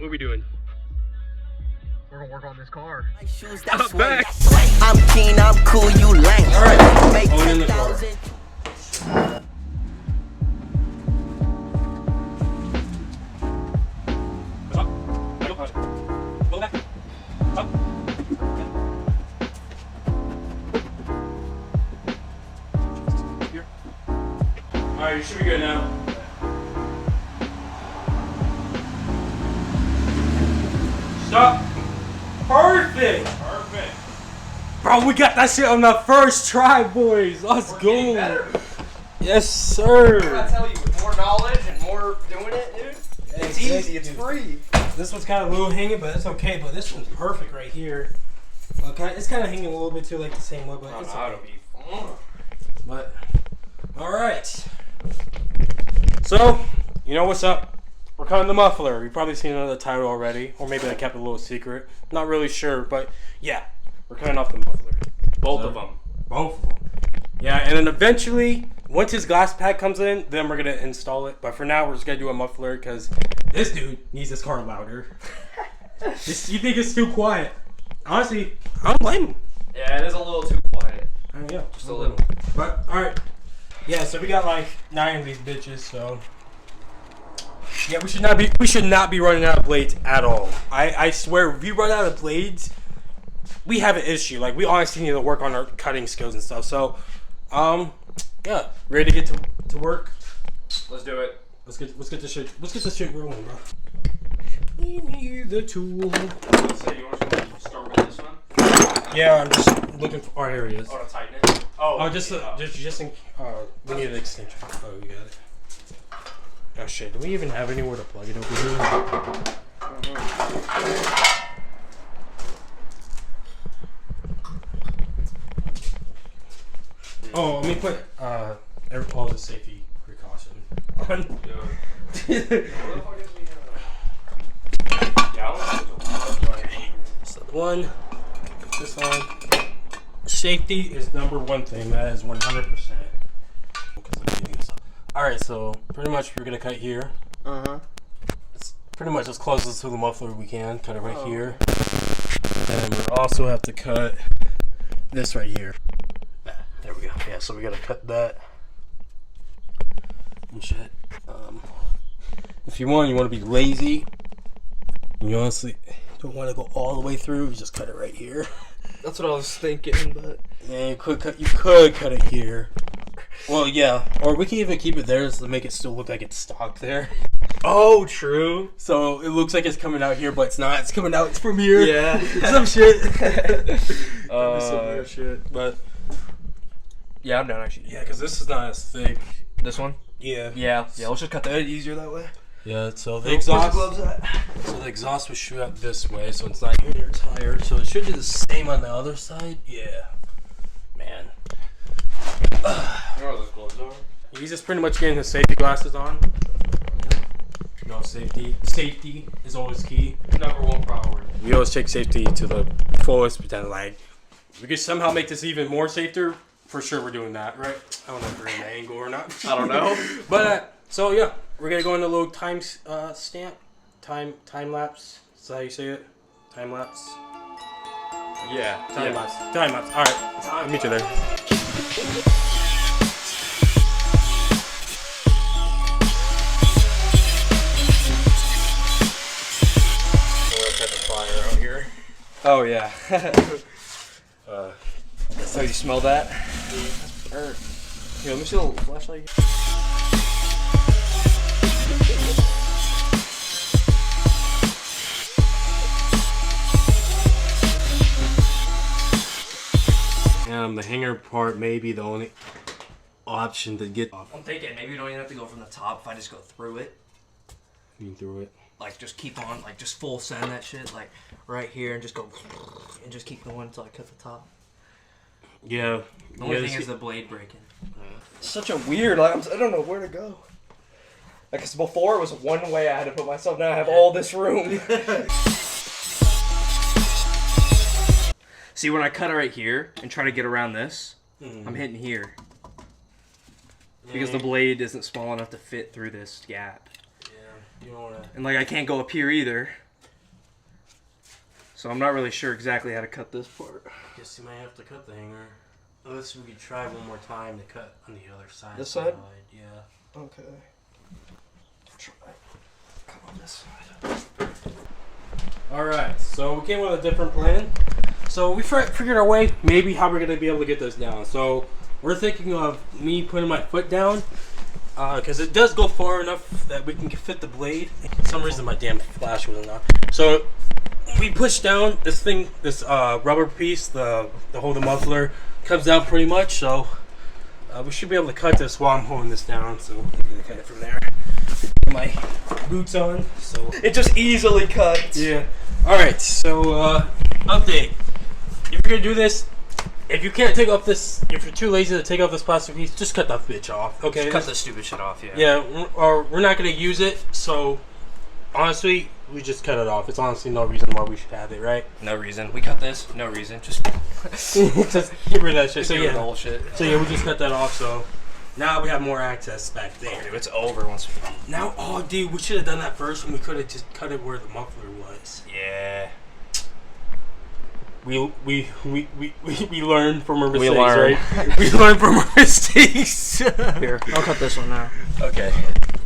What are we doing? We're gonna work on this car. I'm back. I'm keen, I'm cool, you lame. Alright, going in the car. Alright, you should be good now. Stop. Perfect. Perfect. Bro, we got that shit on the first try, boys. Let's go. Yes, sir. I tell you, with more knowledge and more doing it, dude, it's easy. It's free. This one's kind of low hanging, but it's okay. But this one's perfect right here. Okay, it's kind of hanging a little bit too, like the same way, but it's okay. But all right. So you know what's up? We're cutting the muffler. You've probably seen another title already, or maybe I kept it a little secret. Not really sure, but yeah, we're cutting off the muffler. Both of them. Both of them. Yeah, and then eventually, once his glass pack comes in, then we're gonna install it. But for now, we're just gonna do a muffler because this dude needs his car louder. You think it's too quiet? Honestly, I don't blame him. Yeah, it is a little too quiet. Yeah, Just a little. But all right. Yeah, so we got like 9 of these bitches. So yeah, we should not be running out of blades at all. I swear, if we run out of blades, we have an issue. Like, we honestly need to work on our cutting skills and stuff. So, yeah, ready to get to work? Let's do it. Let's get this shit rolling, bro. We need the tool. So you want to start with this one? Yeah, I'm just looking for. Oh, here he is. Oh, to tighten it. Oh, just in. We need an extension. Oh, you got it. Oh shit! Do we even have anywhere to plug it over here? Oh, let me put all the safety precaution on. So the one, this on. Safety is number one thing. That is 100%. All right, so pretty much we're gonna cut here. It's pretty much as close to the muffler we can. Cut it right here, and we also have to cut this right here. There we go. Yeah, so we gotta cut that and shit. If you want to be lazy, you honestly don't want to go all the way through. You just cut it right here. That's what I was thinking, but yeah, you could cut it here. Well, yeah, or we can even keep it there to make it still look like it's stocked there. Oh, true. So it looks like it's coming out here, but it's not. It's coming out from here. Yeah. Some shit. Some weird shit. But yeah, I'm down actually. yeah, because this is not as thick. This one? Yeah. Yeah. Let's just cut that easier that way. Yeah. So the exhaust. Where's the gloves at? So the exhaust will shoot out this way, so it's not near your tire. So it should do the same on the other side. Yeah. Man. You know where those gloves are? He's just pretty much getting his safety glasses on. You know, safety is always key. Number one priority. We always take safety to the fullest. Pretend like we could somehow make this even more safer. For sure, we're doing that, right? I don't know if we're in the angle or not. I don't know. But so yeah, we're gonna go into a little time stamp, time lapse. Is that how you say it? Time lapse. Yeah. Time lapse. Time lapse. All right. I'll meet you there. Fire out here. Oh yeah. So you smell that? Here, let me see the flashlight. The hanger part may be the only option to get off. I'm thinking maybe you don't even have to go from the top if I just go through it. You through it. Like just keep on, like just full send that shit, like right here, and just go, and just keep going until I cut the top. Yeah. The only thing is the blade breaking. It's such a weird, like, I don't know where to go. Like, 'cause before it was one way I had to put myself, now I have all this room. See, when I cut it right here and try to get around this, I'm hitting here. Because the blade isn't small enough to fit through this gap. Yeah, you don't wanna... And like I can't go up here either. So I'm not really sure exactly how to cut this part. Guess you might have to cut the hanger. Unless we could try one more time to cut on the other side. This side? Yeah. Okay. Try. Come on this side. Alright, so we came with a different plan. So we figured our way, maybe how we're going to be able to get this down. So we're thinking of me putting my foot down. Because it does go far enough that we can fit the blade. For some reason my damn flash wasn't on. So we push down this thing, this rubber piece, the whole muffler comes down pretty much. So we should be able to cut this while I'm holding this down. So I'm going to cut it from there. Put my boots on. So It just easily cuts. yeah. Alright, so update. If you're going to do this, if you can't take off this, if you're too lazy to take off this plastic piece, just cut that bitch off. Okay. Just cut this stupid shit off, yeah. Yeah, or we're not gonna use it. So honestly, we just cut it off. It's honestly no reason why we should have it, right? No reason. We cut this. No reason. Just Just get rid of that shit. So get rid of the yeah, whole shit. so yeah, we just cut that off. So now we have more access back there. Dude, it's over once we... Now, oh dude, we should have done that first, and we could have just cut it where the muffler was. Yeah. We learned from our mistakes, learn. right? We learned from our mistakes. Here, I'll cut this one now. Okay.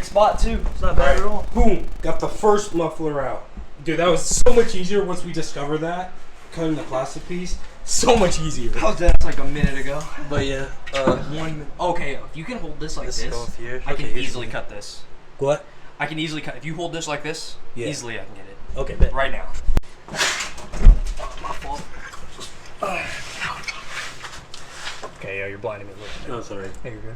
Spot too. It's not bad at all. Boom! Got the first muffler out. Dude, that was so much easier once we discovered that. Cutting the plastic piece. So much easier. I was dead like a minute ago. But yeah. 1 minute. Okay, if you can hold this like Let's this, go off here. I can Okay, here's easily the- cut this. What? I can easily cut. If you hold this like this, Yeah. easily I can get it. Okay, bet. Right now. My fault. Okay, yeah, you're blinding me a little bit. Oh, sorry. There you go.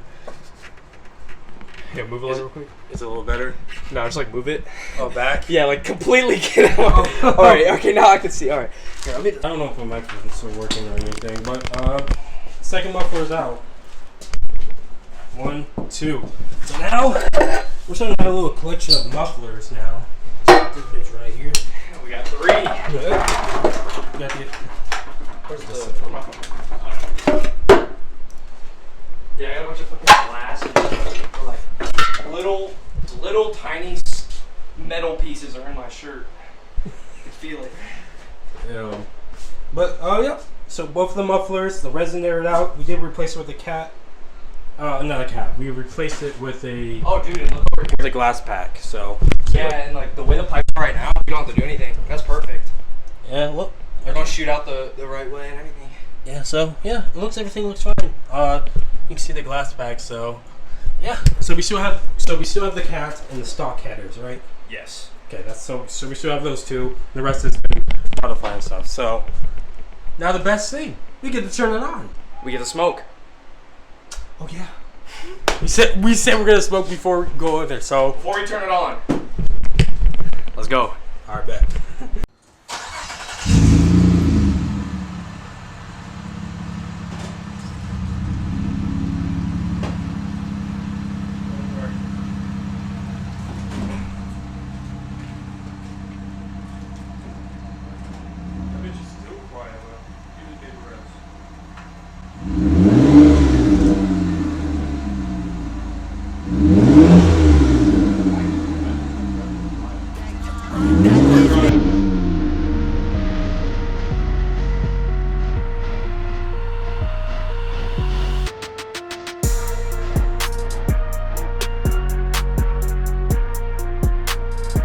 Yeah, move it real quick. It's a little better. No, just like move it. Oh, back? Yeah, like completely get out. Alright, okay, now I can see. Alright. Here, let me. I don't know if my microphone's still working or anything, but second muffler's out. 1, 2. So now we're starting to have a little collection of mufflers now. Let's put this bitch right here. We got 3. Good. Got the. Where's this? where's my phone? Yeah, I got a bunch of fucking glass and like little tiny metal pieces are in my shirt. I can feel it. Yeah. But yeah. So both of the mufflers, the resin aired out. We did replace it with a cat. Not a cat. We replaced it with a Oh, dude, and look over here. with a glass pack. So Yeah, and like the way the pipes are right now, you don't have to do anything. That's perfect. yeah, look. They're gonna shoot out the right way and everything. Yeah. So yeah, everything looks fine. You can see the glass pack. So yeah. So we still have the cat and the stock headers, right? Yes. Okay. That's so we still have those two. The rest has been modifying stuff. So now the best thing, we get to turn it on. We get the smoke. Oh yeah. We said we're gonna smoke before we go over there. So Before we turn it on. Let's go. alright, bet.